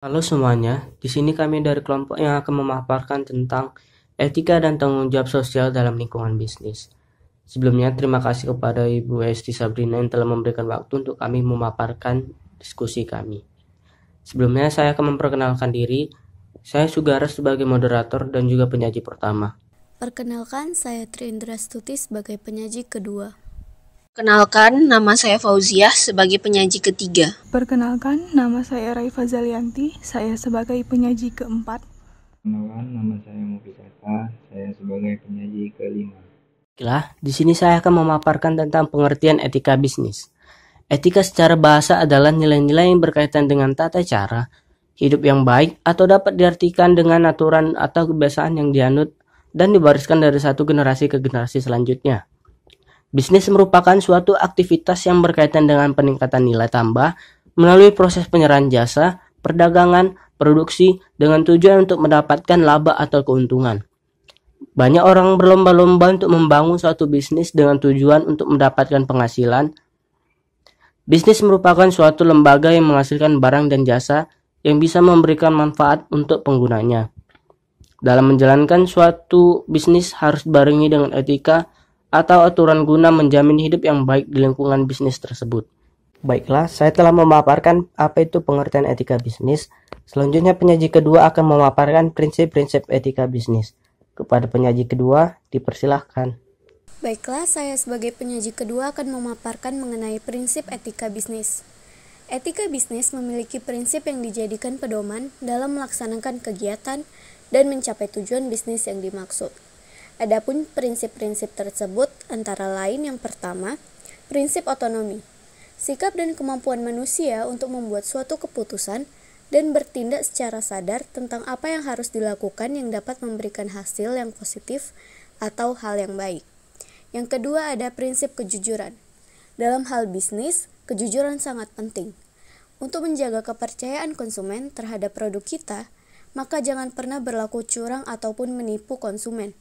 Halo semuanya, di sini kami dari kelompok yang akan memaparkan tentang etika dan tanggung jawab sosial dalam lingkungan bisnis. Sebelumnya, terima kasih kepada Ibu Esti Sabrina yang telah memberikan waktu untuk kami memaparkan diskusi kami. Sebelumnya, saya akan memperkenalkan diri. Saya Sugara sebagai moderator dan juga penyaji pertama. Perkenalkan, saya Triindra Stuti sebagai penyaji kedua. Perkenalkan, nama saya Fauziah sebagai penyaji ketiga. Perkenalkan, nama saya Raifa Zalianti, saya sebagai penyaji keempat. Perkenalkan, nama saya Mufisata, saya sebagai penyaji kelima. Baiklah, di sini saya akan memaparkan tentang pengertian etika bisnis. Etika secara bahasa adalah nilai-nilai yang berkaitan dengan tata cara hidup yang baik atau dapat diartikan dengan aturan atau kebiasaan yang dianut dan diwariskan dari satu generasi ke generasi selanjutnya. Bisnis merupakan suatu aktivitas yang berkaitan dengan peningkatan nilai tambah melalui proses penyerahan jasa, perdagangan, produksi dengan tujuan untuk mendapatkan laba atau keuntungan. Banyak orang berlomba-lomba untuk membangun suatu bisnis dengan tujuan untuk mendapatkan penghasilan. Bisnis merupakan suatu lembaga yang menghasilkan barang dan jasa yang bisa memberikan manfaat untuk penggunanya. Dalam menjalankan suatu bisnis harus dibarengi dengan etika atau aturan guna menjamin hidup yang baik di lingkungan bisnis tersebut. Baiklah, saya telah memaparkan apa itu pengertian etika bisnis. Selanjutnya penyaji kedua akan memaparkan prinsip-prinsip etika bisnis. Kepada penyaji kedua, dipersilahkan. Baiklah, saya sebagai penyaji kedua akan memaparkan mengenai prinsip etika bisnis. Etika bisnis memiliki prinsip yang dijadikan pedoman dalam melaksanakan kegiatan dan mencapai tujuan bisnis yang dimaksud. Adapun prinsip-prinsip tersebut antara lain yang pertama, prinsip otonomi. Sikap dan kemampuan manusia untuk membuat suatu keputusan dan bertindak secara sadar tentang apa yang harus dilakukan yang dapat memberikan hasil yang positif atau hal yang baik. Yang kedua ada prinsip kejujuran. Dalam hal bisnis, kejujuran sangat penting. Untuk menjaga kepercayaan konsumen terhadap produk kita, maka jangan pernah berlaku curang ataupun menipu konsumen.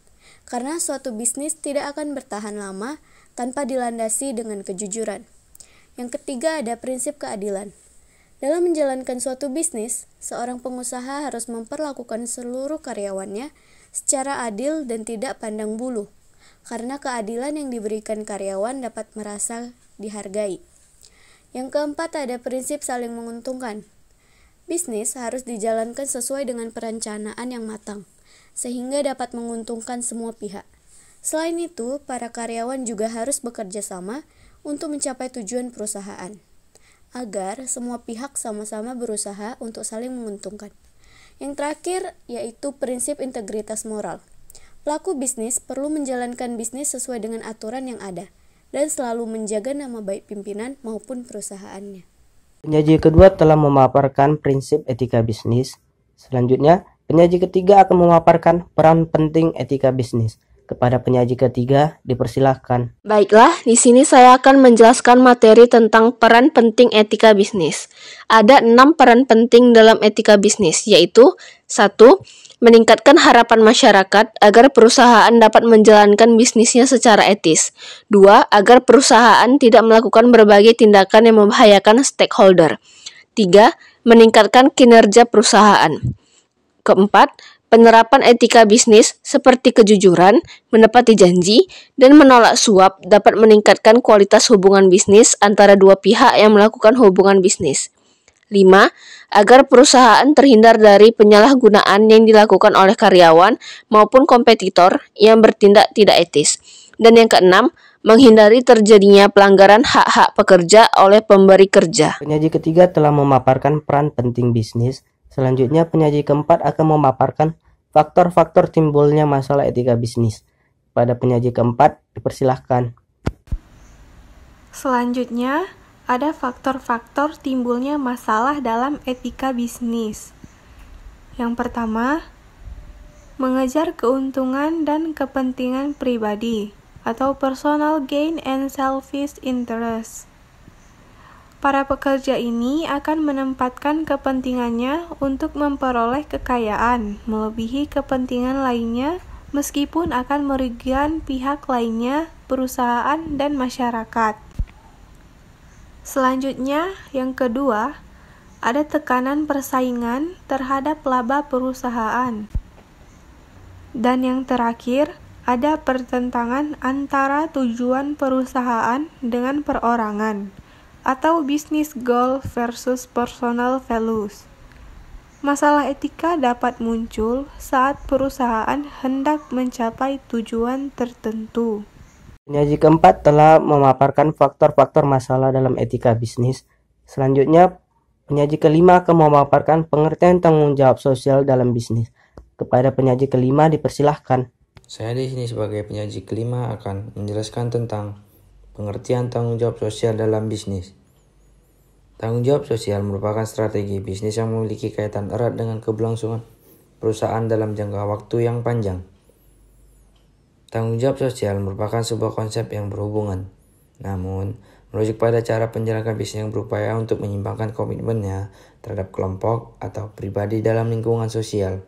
Karena suatu bisnis tidak akan bertahan lama tanpa dilandasi dengan kejujuran. Yang ketiga ada prinsip keadilan. Dalam menjalankan suatu bisnis, seorang pengusaha harus memperlakukan seluruh karyawannya secara adil dan tidak pandang bulu. Karena keadilan yang diberikan karyawan dapat merasa dihargai. Yang keempat ada prinsip saling menguntungkan. Bisnis harus dijalankan sesuai dengan perencanaan yang matang, sehingga dapat menguntungkan semua pihak. Selain itu, para karyawan juga harus bekerja sama untuk mencapai tujuan perusahaan, agar semua pihak sama-sama berusaha untuk saling menguntungkan. Yang terakhir, yaitu prinsip integritas moral. Pelaku bisnis perlu menjalankan bisnis sesuai dengan aturan yang ada, dan selalu menjaga nama baik pimpinan maupun perusahaannya. Penyaji kedua telah memaparkan prinsip etika bisnis. Selanjutnya, penyaji ketiga akan memaparkan peran penting etika bisnis. Kepada penyaji ketiga, dipersilahkan. Baiklah, di sini saya akan menjelaskan materi tentang peran penting etika bisnis. Ada 6 peran penting dalam etika bisnis, yaitu 1. Meningkatkan harapan masyarakat agar perusahaan dapat menjalankan bisnisnya secara etis. 2. Agar perusahaan tidak melakukan berbagai tindakan yang membahayakan stakeholder. 3. Meningkatkan kinerja perusahaan. Keempat, penerapan etika bisnis seperti kejujuran, menepati janji, dan menolak suap dapat meningkatkan kualitas hubungan bisnis antara dua pihak yang melakukan hubungan bisnis. 5. Agar perusahaan terhindar dari penyalahgunaan yang dilakukan oleh karyawan maupun kompetitor yang bertindak tidak etis. Dan yang keenam, menghindari terjadinya pelanggaran hak-hak pekerja oleh pemberi kerja. Penyaji ketiga telah memaparkan peran penting bisnis. Selanjutnya, penyaji keempat akan memaparkan faktor-faktor timbulnya masalah etika bisnis. Pada penyaji keempat, dipersilahkan. Selanjutnya, ada faktor-faktor timbulnya masalah dalam etika bisnis. Yang pertama, mengejar keuntungan dan kepentingan pribadi atau personal gain and selfish interest. Para pekerja ini akan menempatkan kepentingannya untuk memperoleh kekayaan, melebihi kepentingan lainnya, meskipun akan merugikan pihak lainnya, perusahaan, dan masyarakat. Selanjutnya, yang kedua, Ada tekanan persaingan terhadap laba perusahaan. Dan yang terakhir, ada pertentangan antara tujuan perusahaan dengan perorangan, atau business goal versus personal values. Masalah etika dapat muncul saat perusahaan hendak mencapai tujuan tertentu. Penyaji keempat telah memaparkan faktor-faktor masalah dalam etika bisnis. Selanjutnya, penyaji kelima akan memaparkan pengertian tanggung jawab sosial dalam bisnis. Kepada penyaji kelima dipersilahkan. Saya di sini sebagai penyaji kelima akan menjelaskan tentang pengertian tanggung jawab sosial dalam bisnis. Tanggung jawab sosial merupakan strategi bisnis yang memiliki kaitan erat dengan keberlangsungan perusahaan dalam jangka waktu yang panjang. Tanggung jawab sosial merupakan sebuah konsep yang berhubungan, namun merujuk pada cara penjalankan bisnis yang berupaya untuk menyimbangkan komitmennya terhadap kelompok atau pribadi dalam lingkungan sosial.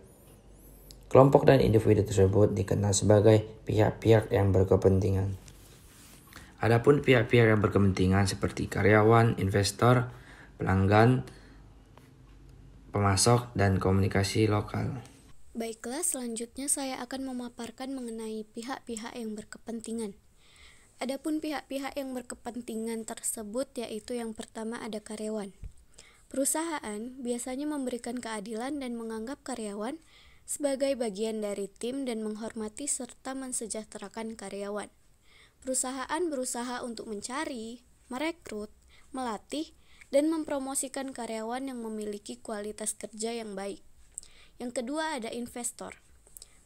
Kelompok dan individu tersebut dikenal sebagai pihak-pihak yang berkepentingan. Adapun pihak-pihak yang berkepentingan seperti karyawan, investor, pelanggan, pemasok, dan komunikasi lokal. Baiklah, selanjutnya saya akan memaparkan mengenai pihak-pihak yang berkepentingan. Adapun pihak-pihak yang berkepentingan tersebut yaitu yang pertama ada karyawan. Perusahaan biasanya memberikan keadilan dan menganggap karyawan sebagai bagian dari tim dan menghormati serta mensejahterakan karyawan. Perusahaan berusaha untuk mencari, merekrut, melatih, dan mempromosikan karyawan yang memiliki kualitas kerja yang baik. Yang kedua ada investor.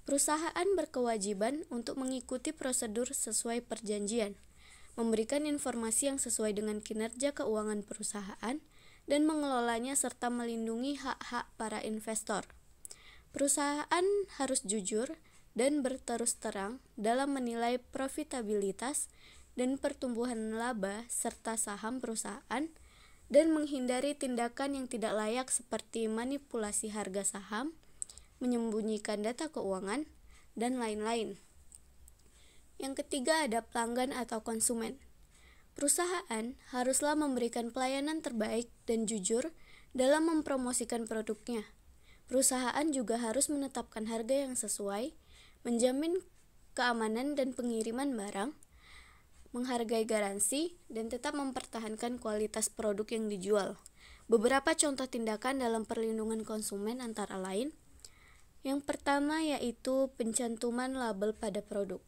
Perusahaan berkewajiban untuk mengikuti prosedur sesuai perjanjian, memberikan informasi yang sesuai dengan kinerja keuangan perusahaan, dan mengelolanya serta melindungi hak-hak para investor. Perusahaan harus jujur dan berterus terang dalam menilai profitabilitas dan pertumbuhan laba serta saham perusahaan, dan menghindari tindakan yang tidak layak seperti manipulasi harga saham, menyembunyikan data keuangan, dan lain-lain. Yang ketiga ada pelanggan atau konsumen. Perusahaan haruslah memberikan pelayanan terbaik dan jujur dalam mempromosikan produknya. Perusahaan juga harus menetapkan harga yang sesuai, menjamin keamanan dan pengiriman barang, menghargai garansi, dan tetap mempertahankan kualitas produk yang dijual. Beberapa contoh tindakan dalam perlindungan konsumen antara lain. Yang pertama yaitu pencantuman label pada produk.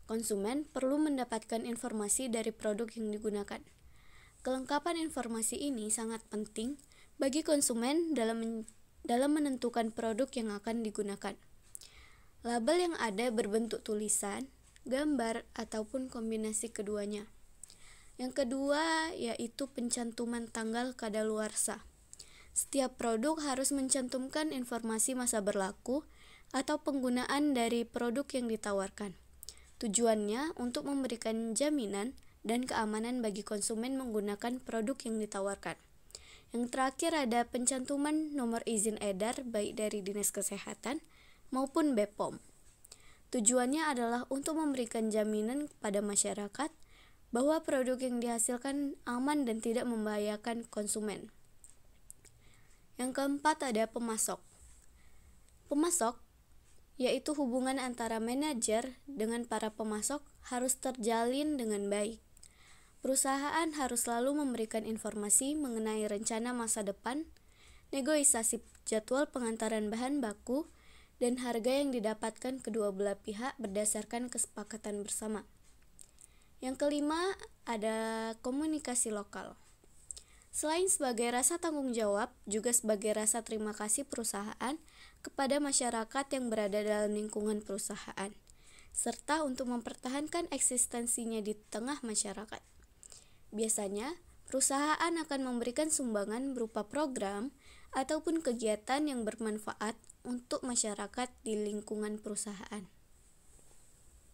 Konsumen perlu mendapatkan informasi dari produk yang digunakan. Kelengkapan informasi ini sangat penting bagi konsumen dalam menentukan produk yang akan digunakan. Label yang ada berbentuk tulisan, gambar, ataupun kombinasi keduanya. Yang kedua yaitu pencantuman tanggal kadaluarsa. Setiap produk harus mencantumkan informasi masa berlaku atau penggunaan dari produk yang ditawarkan. Tujuannya untuk memberikan jaminan dan keamanan bagi konsumen menggunakan produk yang ditawarkan. Yang terakhir ada pencantuman nomor izin edar baik dari Dinas Kesehatan maupun BPOM. Tujuannya adalah untuk memberikan jaminan kepada masyarakat bahwa produk yang dihasilkan aman dan tidak membahayakan konsumen. Yang keempat ada pemasok. Pemasok, yaitu hubungan antara manajer dengan para pemasok, harus terjalin dengan baik. Perusahaan harus selalu memberikan informasi mengenai rencana masa depan, negosiasi jadwal pengantaran bahan baku, dan harga yang didapatkan kedua belah pihak berdasarkan kesepakatan bersama. Yang kelima ada komunikasi lokal. Selain sebagai rasa tanggung jawab, juga sebagai rasa terima kasih perusahaan kepada masyarakat yang berada dalam lingkungan perusahaan, serta untuk mempertahankan eksistensinya di tengah masyarakat. Biasanya, perusahaan akan memberikan sumbangan berupa program ataupun kegiatan yang bermanfaat untuk masyarakat di lingkungan perusahaan.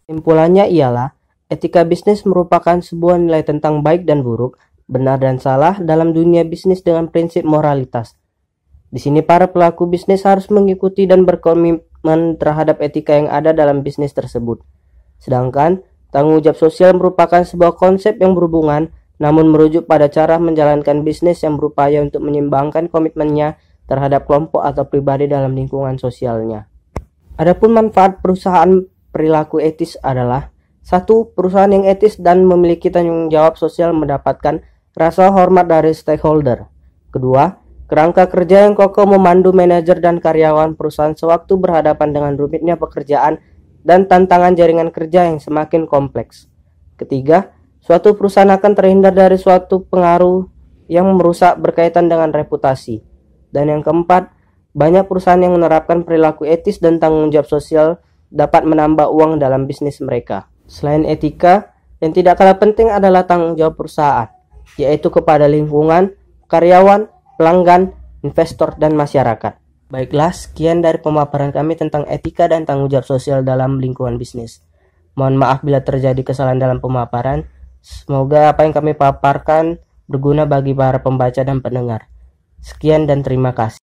Kesimpulannya ialah, etika bisnis merupakan sebuah nilai tentang baik dan buruk, benar dan salah dalam dunia bisnis dengan prinsip moralitas. Di sini para pelaku bisnis harus mengikuti dan berkomitmen terhadap etika yang ada dalam bisnis tersebut. Sedangkan, tanggung jawab sosial merupakan sebuah konsep yang berhubungan namun merujuk pada cara menjalankan bisnis yang berupaya untuk menyeimbangkan komitmennya terhadap kelompok atau pribadi dalam lingkungan sosialnya. Adapun manfaat perusahaan perilaku etis adalah: 1. Perusahaan yang etis dan memiliki tanggung jawab sosial mendapatkan rasa hormat dari stakeholder. 2. Kerangka kerja yang kokoh memandu manajer dan karyawan perusahaan sewaktu berhadapan dengan rumitnya pekerjaan dan tantangan jaringan kerja yang semakin kompleks. 3. Suatu perusahaan akan terhindar dari suatu pengaruh yang merusak berkaitan dengan reputasi. Dan yang 4, banyak perusahaan yang menerapkan perilaku etis dan tanggung jawab sosial dapat menambah uang dalam bisnis mereka. Selain etika, yang tidak kalah penting adalah tanggung jawab perusahaan, yaitu kepada lingkungan, karyawan, pelanggan, investor, dan masyarakat. Baiklah, sekian dari pemaparan kami tentang etika dan tanggung jawab sosial dalam lingkungan bisnis. Mohon maaf bila terjadi kesalahan dalam pemaparan. Semoga apa yang kami paparkan berguna bagi para pembaca dan pendengar. Sekian dan terima kasih.